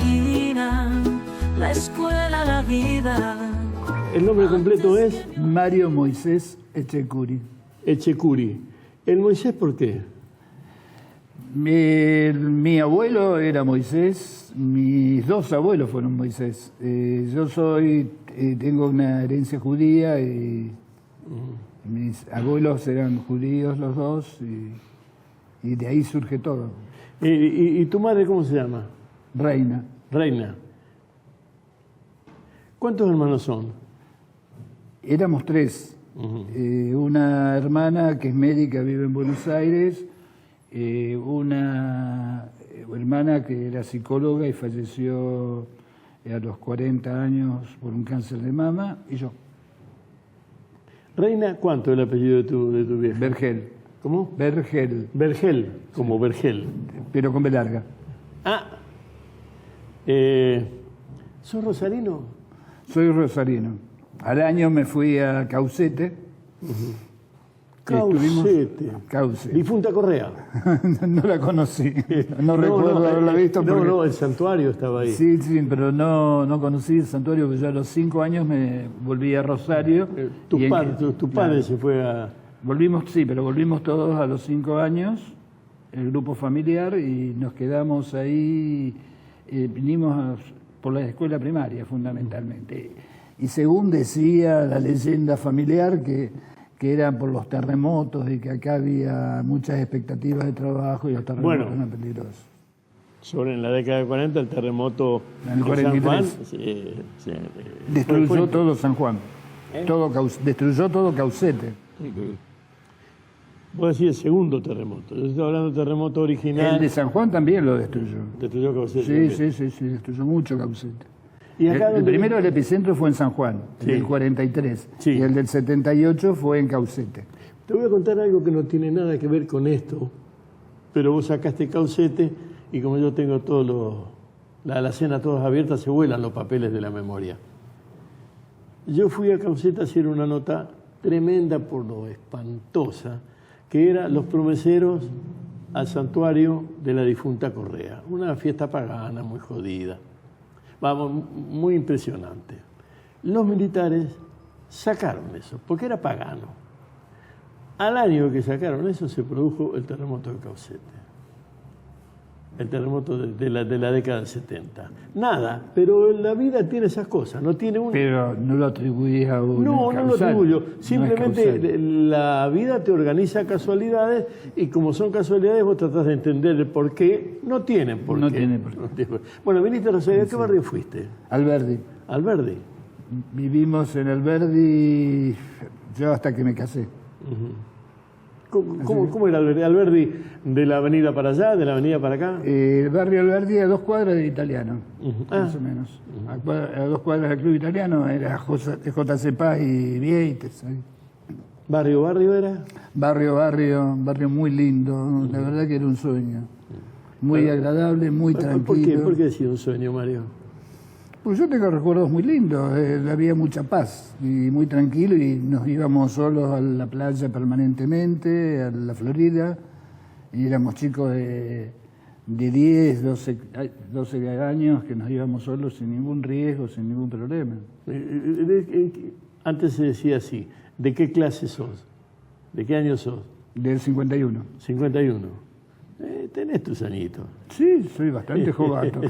esquina, la escuela, la vida. El nombre completo es Mario Moisés Echecuri. Echecuri. ¿El Moisés por qué? Mi abuelo era Moisés, mis dos abuelos fueron Moisés. Yo tengo una herencia judía y mis abuelos eran judíos los dos y de ahí surge todo. ¿Y tu madre cómo se llama? Reina. Reina. ¿Cuántos hermanos son? Éramos tres. Una hermana que es médica, vive en Buenos Aires, una hermana que era psicóloga y falleció a los 40 años por un cáncer de mama, y yo. Reina, ¿cuánto es el apellido de tu vieja? Vergel. ¿Cómo? Vergel. Vergel, como sí. Vergel. Pero con B larga. ¿Sos rosarino? Soy rosarino. Al año me fui a Caucete. Caucete. Difunta Correa. No la conocí. No recuerdo haberla visto. No, el santuario estaba ahí. Sí, pero no conocí el santuario, porque yo a los 5 años me volví a Rosario. Tu padre se fue a... Volvimos todos a los 5 años, el grupo familiar, y nos quedamos ahí. Vinimos por la escuela primaria, fundamentalmente. Y según decía la leyenda familiar, que eran por los terremotos y que acá había muchas expectativas de trabajo y los terremotos eran peligrosos. Sobre en la década de 40, el terremoto en el 43. San Juan, destruyó todo San Juan. Destruyó todo Caucete. Vos decís el segundo terremoto. Yo estoy hablando del terremoto original. El de San Juan también lo destruyó. ¿Destruyó Caucete? Sí, destruyó mucho Caucete. ¿Y acá el primero, el epicentro, fue en San Juan, el del 43, y el del 78 fue en Caucete. Te voy a contar algo que no tiene nada que ver con esto, pero vos sacaste Caucete y como yo tengo la alacena todas abiertas, se vuelan los papeles de la memoria. Yo fui a Caucete a hacer una nota tremenda por lo espantosa, que era los promeseros al santuario de la difunta Correa. Una fiesta pagana muy jodida. Vamos, muy impresionante. Los militares sacaron eso, porque era pagano. Al año que sacaron eso se produjo el terremoto de Caucete. El terremoto de la década del 70. Nada, pero la vida tiene esas cosas, no tiene un... Pero no lo atribuís a un No lo atribuyo. Simplemente no la vida te organiza casualidades y como son casualidades vos tratás de entender el por qué. No tienen por qué. No tiene por qué. Bueno, viniste a Rosario. ¿A qué barrio fuiste? Alberdi. Alberdi. Vivimos en Alberdi yo hasta que me casé. ¿Cómo era Alberdi? ¿Alberdi de la avenida para allá, de la avenida para acá? El barrio Alberdi a 2 cuadras de Italiano, más o menos. A 2 cuadras del Club Italiano era JC Paz y Vieites. ¿Barrio era? Barrio muy lindo, la verdad que era un sueño. Muy agradable, muy tranquilo. ¿Por qué decía un sueño, Mario? Pues yo tengo recuerdos muy lindos, había mucha paz y muy tranquilo y nos íbamos solos a la playa permanentemente, a la Florida, y éramos chicos de 10, 12 años que nos íbamos solos sin ningún riesgo, sin ningún problema. Antes se decía así, ¿de qué clase sos? ¿De qué año sos? Del 51. 51. Tenés tus añitos. Sí, soy bastante jovato.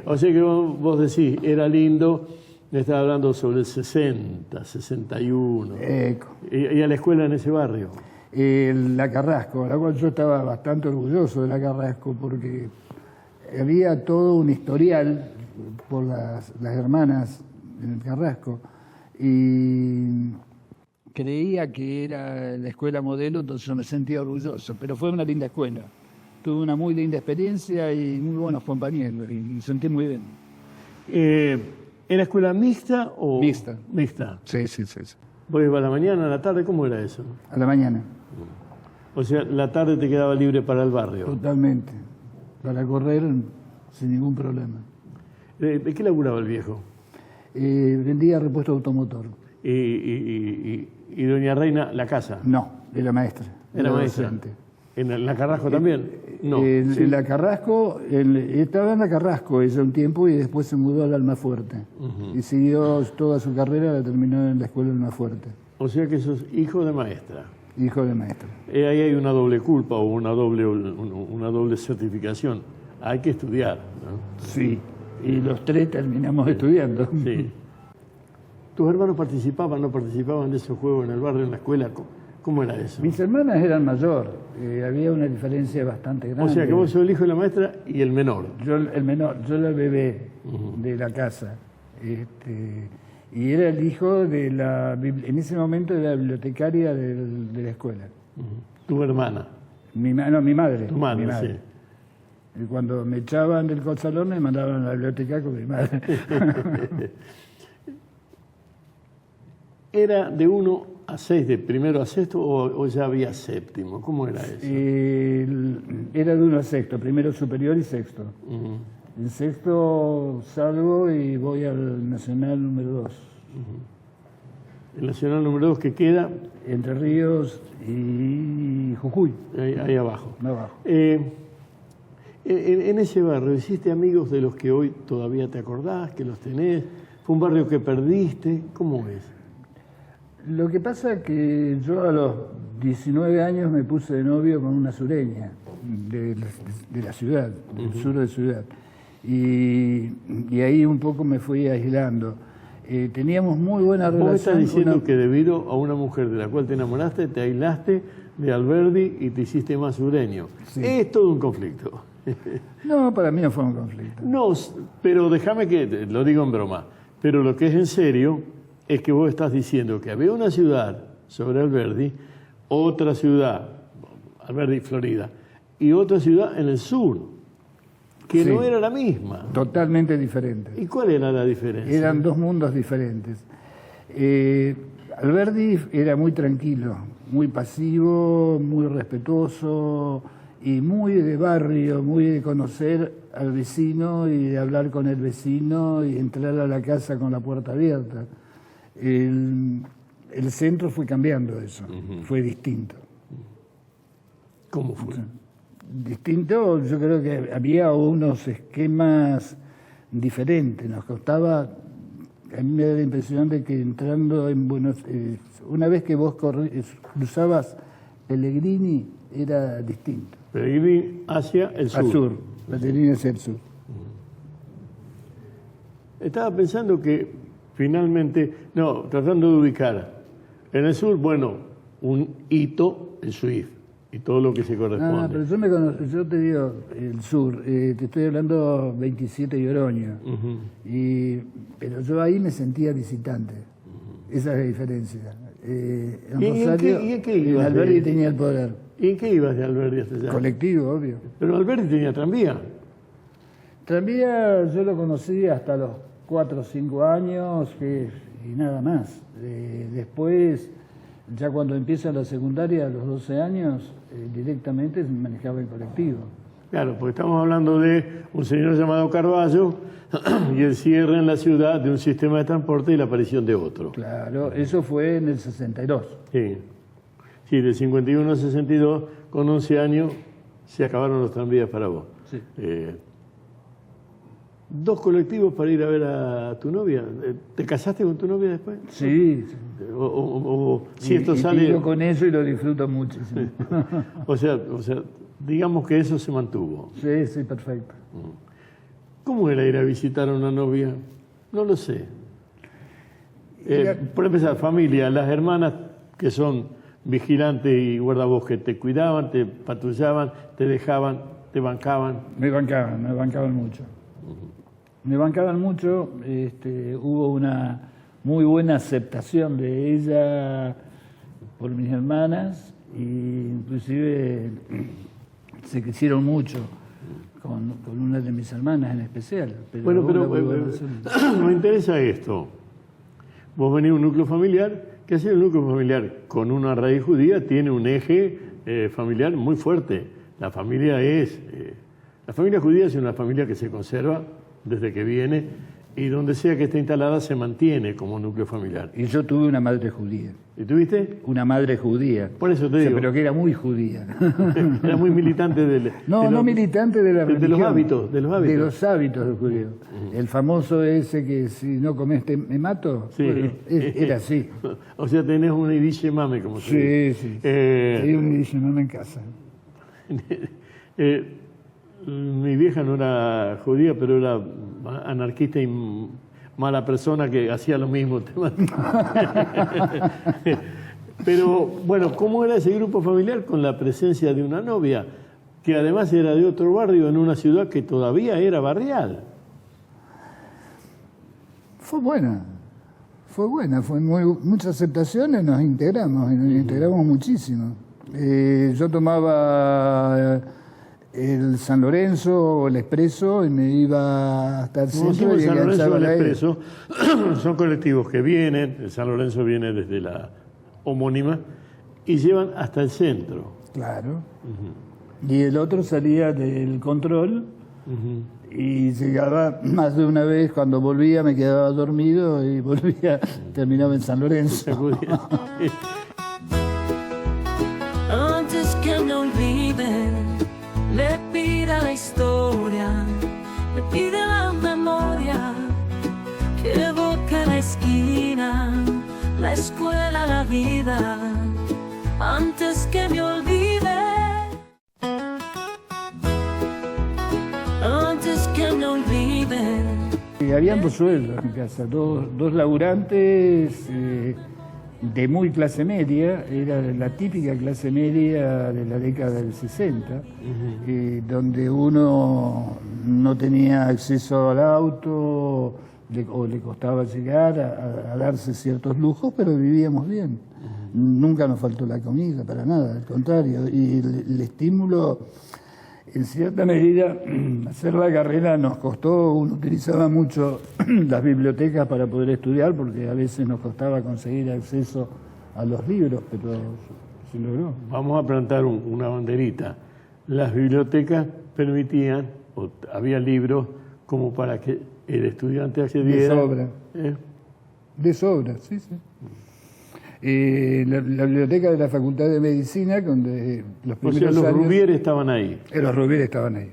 O sea que vos decís, era lindo, me estaba hablando sobre el 60, 61. ¿Y a la escuela en ese barrio? La Carrasco, a la cual yo estaba bastante orgulloso de la Carrasco, porque había todo un historial por las hermanas en el Carrasco. Y creía que era la escuela modelo, entonces yo me sentía orgulloso, pero fue una linda escuela. Tuve una muy linda experiencia y muy buenos compañeros, y sentí muy bien. ¿Era escuela mixta o...? Mixta. Mixta. Sí. ¿Vos ibas a la mañana, a la tarde? ¿Cómo era eso? A la mañana. O sea, la tarde te quedaba libre para el barrio. Totalmente. Para correr sin ningún problema. ¿De qué laburaba el viejo? Vendía repuesto automotor. ¿Y doña Reina, la casa? No, era maestra. Era maestra. Docente. ¿En la Carrasco también? No. Sí. En la Carrasco, estaba en la Carrasco ella un tiempo y después se mudó al Almafuerte. Y siguió toda su carrera, la terminó en la escuela Almafuerte. O sea que sos hijo de maestra. Hijo de maestra. Ahí hay una doble culpa o una doble certificación. Hay que estudiar, ¿no? Sí, y los tres terminamos estudiando. Sí. ¿Tus hermanos participaban, no participaban de esos juegos en el barrio, en la escuela? ¿Cómo era eso? Mis hermanas eran mayor, había una diferencia bastante grande. O sea que vos sos el hijo de la maestra y el menor. Yo el menor, yo la bebé de la casa. Y era el hijo de en ese momento de la bibliotecaria de la escuela. ¿Tu hermana? Mi madre. Tu madre, mi madre. Sí. Y cuando me echaban del salón me mandaban a la biblioteca con mi madre. ¿Era de 1 a 6, de primero a sexto, o ya había séptimo? ¿Cómo era eso? Era de 1 a sexto, primero superior y sexto. En sexto salgo y voy al Nacional número 2. El Nacional número 2 que queda... Entre Ríos y Jujuy. Ahí abajo. Abajo. En ese barrio, ¿hiciste amigos de los que hoy todavía te acordás, que los tenés? ¿Fue un barrio que perdiste? ¿Cómo es? Lo que pasa es que yo a los 19 años me puse de novio con una sureña de la ciudad, del sur de Ciudad. Y ahí un poco me fui aislando. Teníamos muy buena relación. Vos estás diciendo que debido a una mujer de la cual te enamoraste, te aislaste de Alberdi y te hiciste más sureño. Sí. Es todo un conflicto. No, para mí no fue un conflicto. No, pero déjame que, lo digo en broma, pero lo que es en serio es que vos estás diciendo que había una ciudad sobre Alberdi, otra ciudad, Alberdi, Florida, y otra ciudad en el sur, que sí, no era la misma. Totalmente diferente. ¿Y cuál era la diferencia? Eran dos mundos diferentes. Alberdi era muy tranquilo, muy pasivo, muy respetuoso y muy de barrio, muy de conocer al vecino y de hablar con el vecino y entrar a la casa con la puerta abierta. El centro fue cambiando eso, fue distinto. ¿Cómo fue? Distinto, yo creo que había unos esquemas diferentes. Nos costaba, a mí me da la impresión de que entrando en Buenos Aires, una vez que vos cruzabas Pellegrini, era distinto. Pellegrini hacia el sur. Al sur, Pellegrini hacia el sur. Estaba pensando que finalmente, tratando de ubicar, en el sur, bueno, un hito, el Swift, y todo lo que se corresponde. Pero yo te digo, el sur, te estoy hablando 27 y Oroño, pero yo ahí me sentía visitante, esa es la diferencia. En Rosario, ¿Y en qué ibas? Alberdi tenía el poder. ¿Y en qué ibas de Alberdi hasta allá? Colectivo, obvio. Pero Alberdi tenía tranvía. Tranvía yo lo conocí hasta los 4 o 5 años y nada más. Después, ya cuando empieza la secundaria, a los 12 años, directamente se manejaba en colectivo. Claro, porque estamos hablando de un señor llamado Carballo y el cierre en la ciudad de un sistema de transporte y la aparición de otro. Claro, eso fue en el 62. Sí, del 51 al 62, con 11 años, se acabaron los tranvías para vos. Sí. 2 colectivos para ir a ver a tu novia. ¿Te casaste con tu novia después? Sí. Si esto sale... Yo con eso y lo disfruto muchísimo. o sea, digamos que eso se mantuvo. Sí, perfecto. ¿Cómo era ir a visitar a una novia? No lo sé. Por empezar, familia, las hermanas que son vigilantes y guardabosques, te cuidaban, te patrullaban, te dejaban, te bancaban. Me bancaban mucho. Me bancaban mucho, hubo una muy buena aceptación de ella por mis hermanas e inclusive se quisieron mucho con una de mis hermanas en especial. Pero me interesa esto. Vos venís de un núcleo familiar, que ha sido un núcleo familiar con una raíz judía, tiene un eje familiar muy fuerte. La familia judía es una familia que se conserva desde que viene Y donde sea que esté instalada se mantiene como núcleo familiar. Y yo tuve una madre judía. ¿Y tuviste? Una madre judía. Por eso te O sea, digo. pero que era muy judía. Era muy militante No militante de la religión. De los hábitos. De los hábitos del judío. El famoso ese que si no comes me mato. Sí. Bueno, era así. O sea, tenés un iriche mame, como se dice. Sí. Tenía un iriche mame en casa. Mi vieja no era judía, pero era anarquista y mala persona que hacía lo mismo. Pero, bueno, ¿cómo era ese grupo familiar con la presencia de una novia, que además era de otro barrio en una ciudad que todavía era barrial? Fue buena, fue mucha aceptación y nos integramos muchísimo. Yo tomaba el San Lorenzo o el Expreso y me iba hasta el centro. El San Lorenzo y el ahí. Expreso son colectivos que vienen, el San Lorenzo viene desde la homónima y llevan hasta el centro. Claro. Y el otro salía del Control y llegaba más de una vez. Cuando volvía me quedaba dormido y terminaba en San Lorenzo. Antes que me olviden, le pida la historia, le pide la memoria, que evoque la esquina, la escuela, la vida, antes que me olvide, antes que me olviden. Y habían dos sueldos en casa, dos laburantes de muy clase media, era la típica clase media de la década del 60, donde uno no tenía acceso al auto o le costaba llegar a darse ciertos lujos, pero vivíamos bien. Nunca nos faltó la comida, para nada, al contrario. Y el estímulo, en cierta medida, hacer la carrera nos costó, uno utilizaba mucho las bibliotecas para poder estudiar, porque a veces nos costaba conseguir acceso a los libros, pero se logró. Vamos a plantar una banderita. Las bibliotecas permitían, o había libros como para que el estudiante accediera. De sobra. De sobra, sí. La biblioteca de la Facultad de Medicina, donde los primeros los años... Rubier estaban ahí. Los Rubier estaban ahí.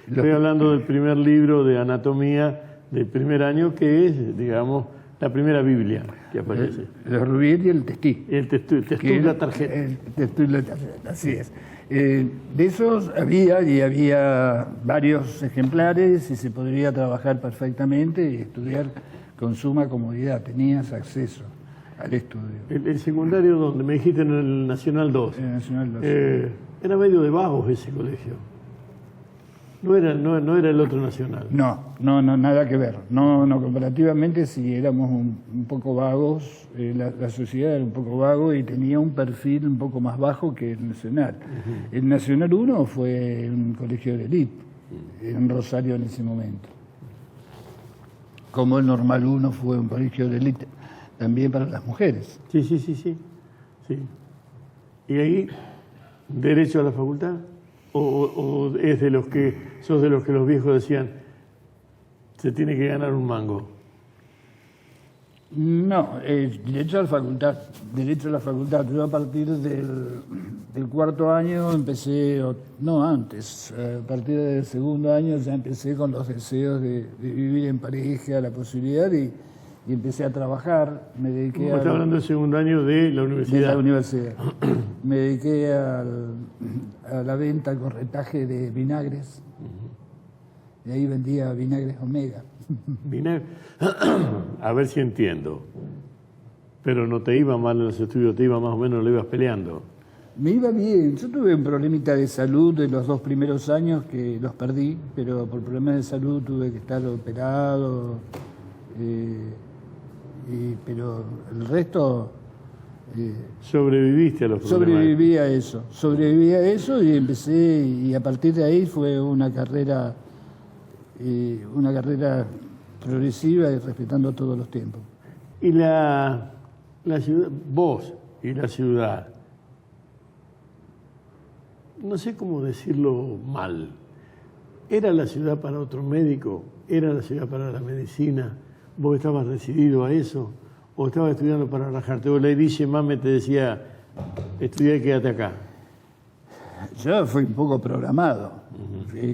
Estoy hablando del primer libro de anatomía del primer año, que es, digamos, la primera Biblia que aparece. Los Rubier y el Testí. El texto y la tarjeta. El texto y la tarjeta, así es. De esos había varios ejemplares y se podría trabajar perfectamente y estudiar con suma comodidad. Tenías acceso al estudio. El secundario, donde me dijiste, en el Nacional 2. En el Nacional 2. Era medio de vagos ese colegio. No era el otro Nacional. No, nada que ver. No, comparativamente sí éramos un poco vagos, la sociedad era un poco vago y tenía un perfil un poco más bajo que el Nacional. El Nacional 1 fue un colegio de élite en Rosario en ese momento. Como el Normal 1 fue un colegio de élite también para las mujeres. Sí. ¿Y ahí, derecho a la facultad? ¿O es de los que los viejos decían, se tiene que ganar un mango? No, derecho a la facultad. Yo a partir del cuarto año empecé, no antes, a partir del segundo año ya empecé con los deseos de vivir en pareja, la posibilidad y empecé a trabajar. Me dediqué Está hablando del segundo año de la universidad. De la universidad. Me dediqué a la venta, al corretaje de vinagres. Y ahí vendía vinagres Omega. A ver si entiendo. Pero no te iba mal en los estudios, te iba más o menos, lo ibas peleando. Me iba bien. Yo tuve un problemita de salud de los 2 primeros años que los perdí, pero por problemas de salud tuve que estar operado. Pero el resto... Sobreviviste a los problemas. Sobreviví a eso y empecé, y a partir de ahí fue una carrera progresiva y respetando todos los tiempos. Y la ciudad, vos y la ciudad, no sé cómo decirlo mal, ¿Era la ciudad para otro médico? ¿Era la ciudad para la medicina? ¿Vos estabas decidido a eso? ¿O estabas estudiando para rajarte? ¿O la Ediche Mame te decía, estudia y quédate acá? Yo fui un poco programado.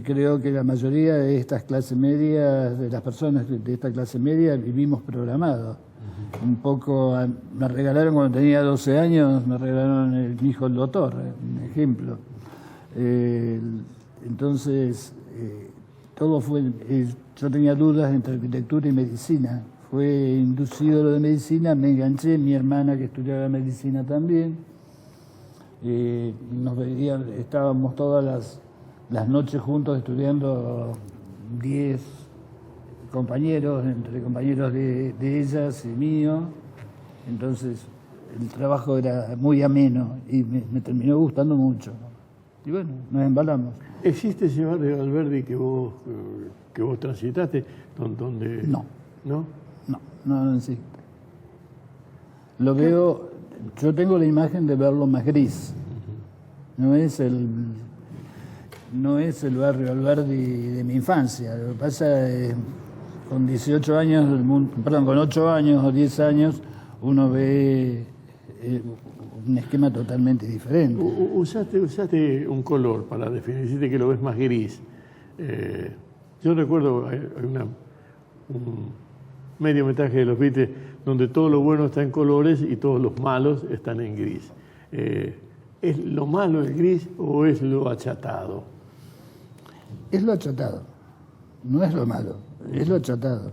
Creo que la mayoría de estas clases medias, de las personas de esta clase media, vivimos programados. Un poco, me regalaron cuando tenía 12 años, me regalaron mi hijo el doctor, un ejemplo. Entonces, todo fue, yo tenía dudas entre arquitectura y medicina. Fue inducido lo de medicina, me enganché, mi hermana que estudiaba medicina también. Estábamos todas las noches juntos estudiando 10 compañeros, entre compañeros de ellas y mío. Entonces el trabajo era muy ameno y me terminó gustando mucho. Y bueno, nos embalamos. ¿Existe ese barrio de Alberdi que vos transitaste? Donde... No. ¿No? No existe. Lo veo, yo tengo la imagen de verlo más gris. No es el barrio Alberdi de mi infancia. Lo que pasa es con 18 años, con 8 años o 10 años, uno ve un esquema totalmente diferente. Usaste un color para definir, dijiste que lo ves más gris. Yo recuerdo hay un mediometraje de los Beatles donde todo lo bueno está en colores y todos los malos están en gris. ¿Es lo malo el gris o es lo achatado? Es lo achatado, no es lo malo, es lo achatado.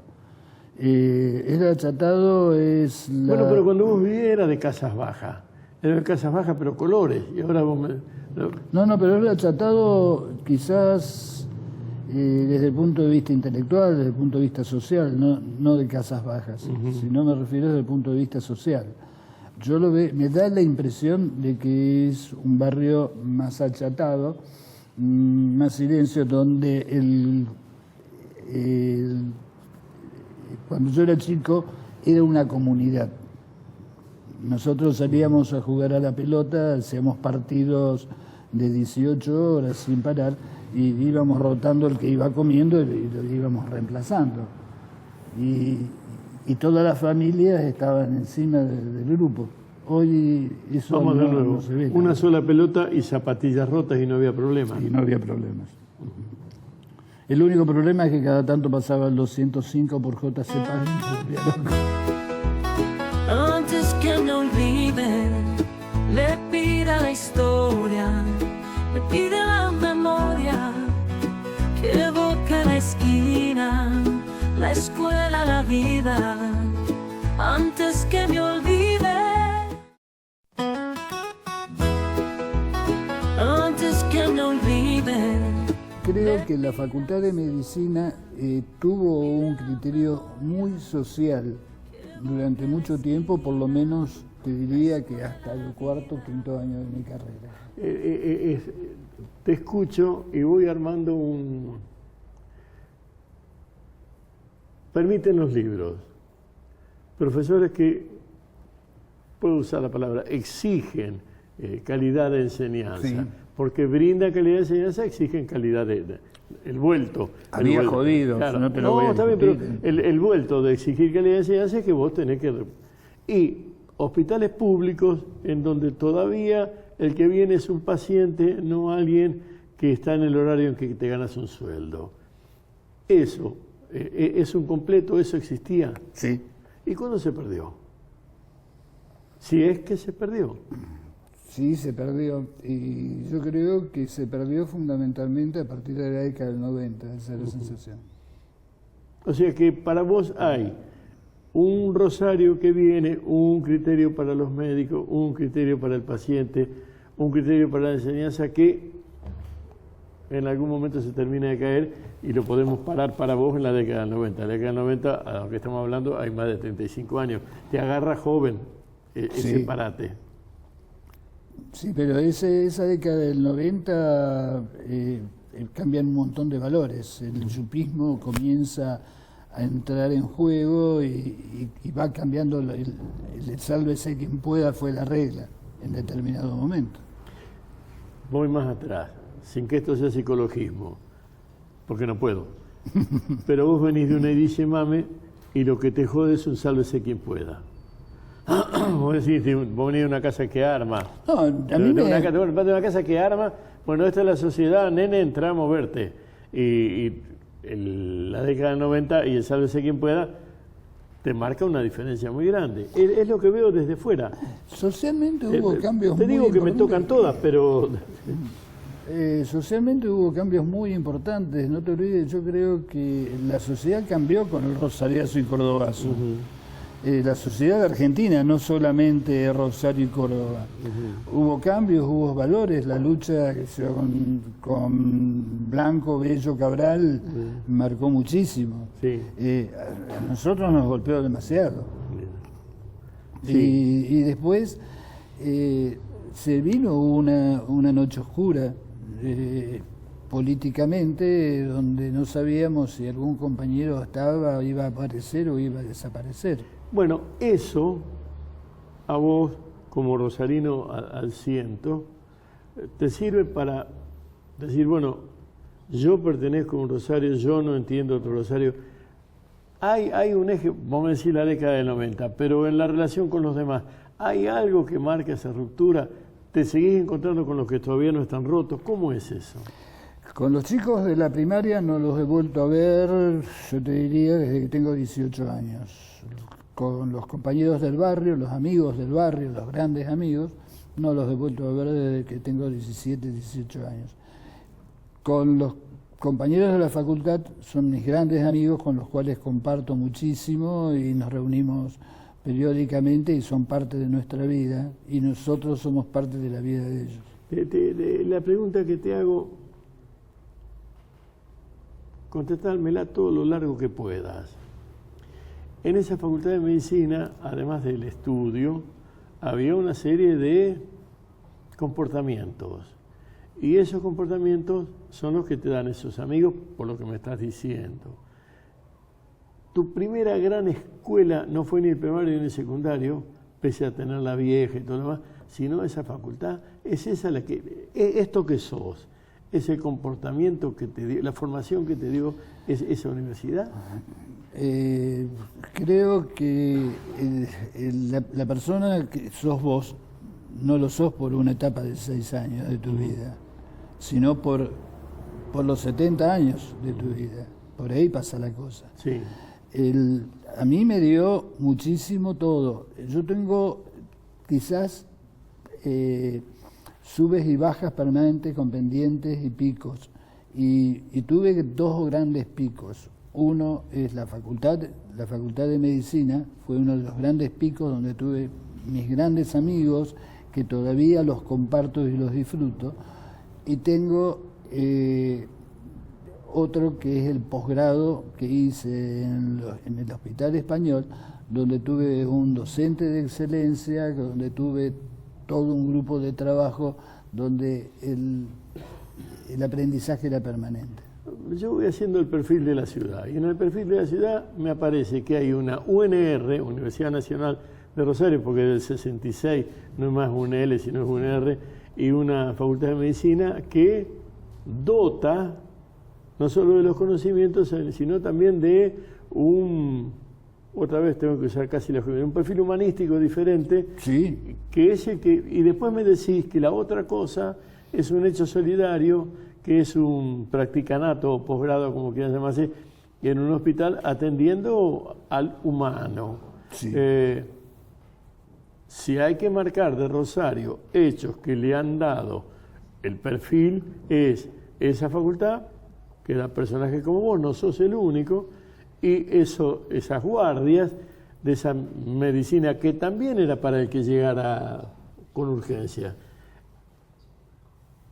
El achatado es la... Bueno, pero cuando vos vivías era de casas bajas. Era de casas bajas pero colores. Y ahora vos No, pero el achatado quizás desde el punto de vista intelectual, desde el punto de vista social, no de casas bajas, sino me refiero desde el punto de vista social. Yo lo veo, me da la impresión de que es un barrio más achatado, más silencio, donde cuando yo era chico era una comunidad. Nosotros salíamos a jugar a la pelota, hacíamos partidos de 18 horas sin parar y íbamos rotando el que iba comiendo y lo íbamos reemplazando. Y todas las familias estaban encima del grupo. Hoy eso Vamos de nuevo. no se ve. Una sola pelota y zapatillas rotas y no había problema. Y no había problemas. El único problema es que cada tanto pasaban los 105 por JC Pagin. Antes que me olviden, le pida la historia, le pide la memoria, que evoque la esquina, la escuela, la vida. Antes que me olvide, antes que me olviden. Creo que la Facultad de Medicina tuvo un criterio muy social durante mucho tiempo, por lo menos te diría que hasta el cuarto o quinto año de mi carrera. Te escucho y voy armando un... Permiten los libros. Profesores que, puedo usar la palabra, exigen calidad de enseñanza. Sí. Porque brinda calidad de enseñanza, exigen calidad el vuelto. Había jodido, claro. no te lo voy a está bien, pero discutir. el vuelto de exigir calidad de enseñanza es que vos tenés que... Y hospitales públicos en donde todavía el que viene es un paciente, no alguien que está en el horario en que te ganas un sueldo. Eso, es un completo, eso existía. Sí. ¿Y cuándo se perdió? Si es que se perdió. Sí, se perdió. Y yo creo que se perdió fundamentalmente a partir de la década del 90, esa es la sensación. O sea que para vos hay un rosario que viene, un criterio para los médicos, un criterio para el paciente, un criterio para la enseñanza que en algún momento se termina de caer y lo podemos parar para vos en la década del 90. En la década del 90, a lo que estamos hablando, hay más de 35 años. Te agarra joven ese parate. Sí, pero esa década del 90 cambian un montón de valores. El yupismo comienza a entrar en juego y va cambiando. El sálvese quien pueda fue la regla en determinado momento. Voy más atrás, sin que esto sea psicologismo. porque no puedo. Pero vos venís de una Iriche Mame y lo que te jode es un sálvese quien pueda. Vos decís, vos venís de una casa que arma. No, a mí de una casa que arma, bueno, esta es la sociedad, nene, entra a moverte. La década del 90 y el sálvese quien pueda te marca una diferencia muy grande. Es lo que veo desde fuera. Socialmente hubo cambios muy importantes. Te digo que me tocan todas, pero... socialmente hubo cambios muy importantes. No te olvides, yo creo que la sociedad cambió con el Rosariazo y Cordobazo. La sociedad argentina, no solamente Rosario y Córdoba. Hubo cambios, hubo valores, la lucha con Blanco, Bello, Cabral marcó muchísimo. Sí. A nosotros nos golpeó demasiado. Sí. Y después se vino una noche oscura políticamente, donde no sabíamos si algún compañero iba a aparecer o iba a desaparecer. Bueno, eso a vos, como rosarino al ciento, te sirve para decir, bueno, yo pertenezco a un Rosario, yo no entiendo otro Rosario. Hay un eje, vamos a decir la década del 90, pero en la relación con los demás, ¿hay algo que marca esa ruptura? ¿Te seguís encontrando con los que todavía no están rotos? ¿Cómo es eso? Con los chicos de la primaria no los he vuelto a ver, yo te diría, desde que tengo 18 años. Con los compañeros del barrio, los amigos del barrio, los grandes amigos, no los he vuelto a ver desde que tengo 17, 18 años. Con los compañeros de la facultad son mis grandes amigos con los cuales comparto muchísimo y nos reunimos periódicamente y son parte de nuestra vida y nosotros somos parte de la vida de ellos. La pregunta que te hago, contestármela todo lo largo que puedas. En esa facultad de medicina, además del estudio, había una serie de comportamientos. Y esos comportamientos son los que te dan esos amigos, por lo que me estás diciendo. Tu primera gran escuela no fue ni el primario ni el secundario, pese a tener la vieja y todo lo demás, sino esa facultad. Es esa la que, esto que sos, es el comportamiento que te dio, la formación que te dio esa universidad. Creo que la persona que sos vos no lo sos por una etapa de 6 años de tu vida, sino por los 70 años de tu vida. Por ahí pasa la cosa. Sí. A mí me dio muchísimo todo. Yo tengo quizás subes y bajas permanentes con pendientes y picos. Y tuve 2 grandes picos. Uno es la facultad de medicina, fue uno de los grandes picos donde tuve mis grandes amigos, que todavía los comparto y los disfruto. Y tengo otro que es el posgrado que hice en el Hospital Español, donde tuve un docente de excelencia, donde tuve todo un grupo de trabajo, donde el aprendizaje era permanente. Yo voy haciendo el perfil de la ciudad, y en el perfil de la ciudad me aparece que hay una UNR, Universidad Nacional de Rosario, porque del 66 no es más UNL, sino es UNR, y una Facultad de Medicina que dota no solo de los conocimientos, sino también de otra vez tengo que usar casi un perfil humanístico diferente, sí, que es el que, y después me decís que la otra cosa es un hecho solidario, que es un practicanato o posgrado, como quieran llamarse, en un hospital atendiendo al humano. Sí. Si hay que marcar de Rosario hechos que le han dado el perfil, es esa facultad, que da personajes como vos, no sos el único, y esas guardias de esa medicina que también era para el que llegara con urgencia.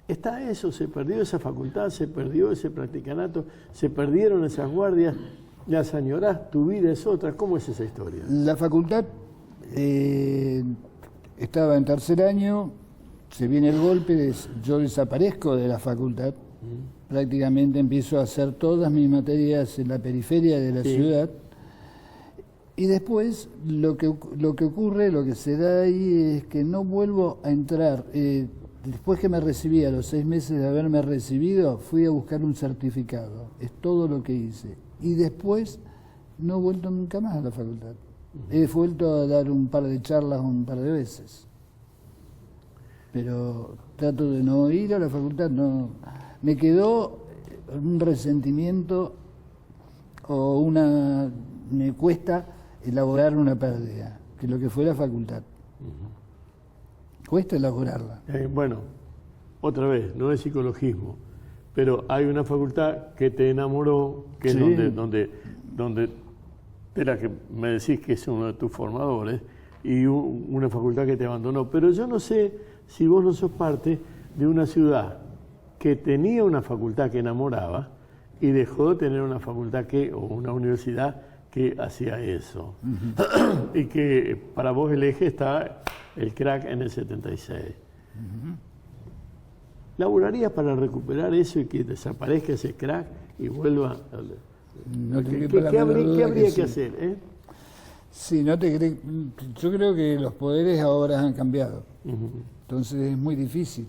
¿Está eso? ¿Se perdió esa facultad? ¿Se perdió ese practicanato? ¿Se perdieron esas guardias? ¿Las añorás? ¿Tu vida es otra? ¿Cómo es esa historia? La facultad estaba en 3er año, se viene el golpe, yo desaparezco de la facultad, prácticamente empiezo a hacer todas mis materias en la periferia de la ciudad, y después lo que ocurre, lo que se da ahí es que no vuelvo a entrar. Después que me recibí, a los 6 meses de haberme recibido, fui a buscar un certificado. Es todo lo que hice. Y después no he vuelto nunca más a la facultad. He vuelto a dar un par de charlas un par de veces. Pero trato de no ir a la facultad. No. Me quedó un resentimiento o me cuesta elaborar una pérdida, que es lo que fue la facultad. Cuesta elaborarla. Bueno, otra vez, no es psicologismo, pero hay una facultad que te enamoró, que Sí. es donde de la que me decís que es uno de tus formadores, y una facultad que te abandonó. Pero yo no sé si vos no sos parte de una ciudad que tenía una facultad que enamoraba y dejó de tener una facultad o una universidad que hacía eso. Y que para vos el eje está el crack en el 76. ¿Laburarías para recuperar eso y que desaparezca ese crack y vuelva? No te ¿Qué quepa la menor duda habría sí. que hacer? Sí, yo creo que los poderes ahora han cambiado. Entonces es muy difícil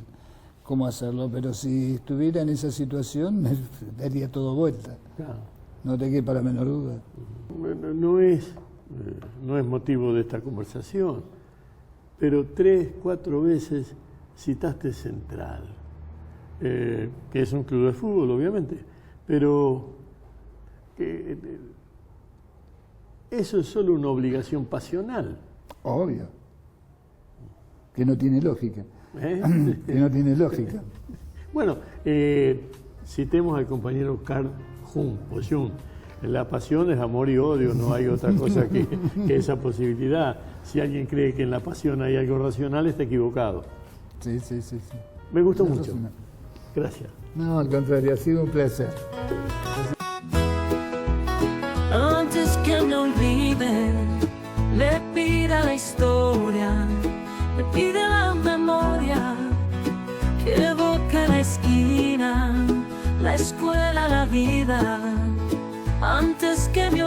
cómo hacerlo, pero si estuviera en esa situación, daría todo vuelta. Claro. No te quepa la menor duda. No es motivo de esta conversación, pero 3, 4 veces citaste Central, que es un club de fútbol, obviamente, pero eso es solo una obligación pasional. Obvio. Que no tiene lógica. ¿Eh? Que no tiene lógica. Bueno, citemos al compañero Carl Jung. La pasión es amor y odio, no hay otra cosa que esa posibilidad. Si alguien cree que en la pasión hay algo racional, está equivocado. Sí. Me gustó No, mucho. Gracias. No, al contrario, ha sido un placer. Antes que me olviden, le pida la historia, le pide la memoria que evoca la esquina, la escuela, la vida. Antes que me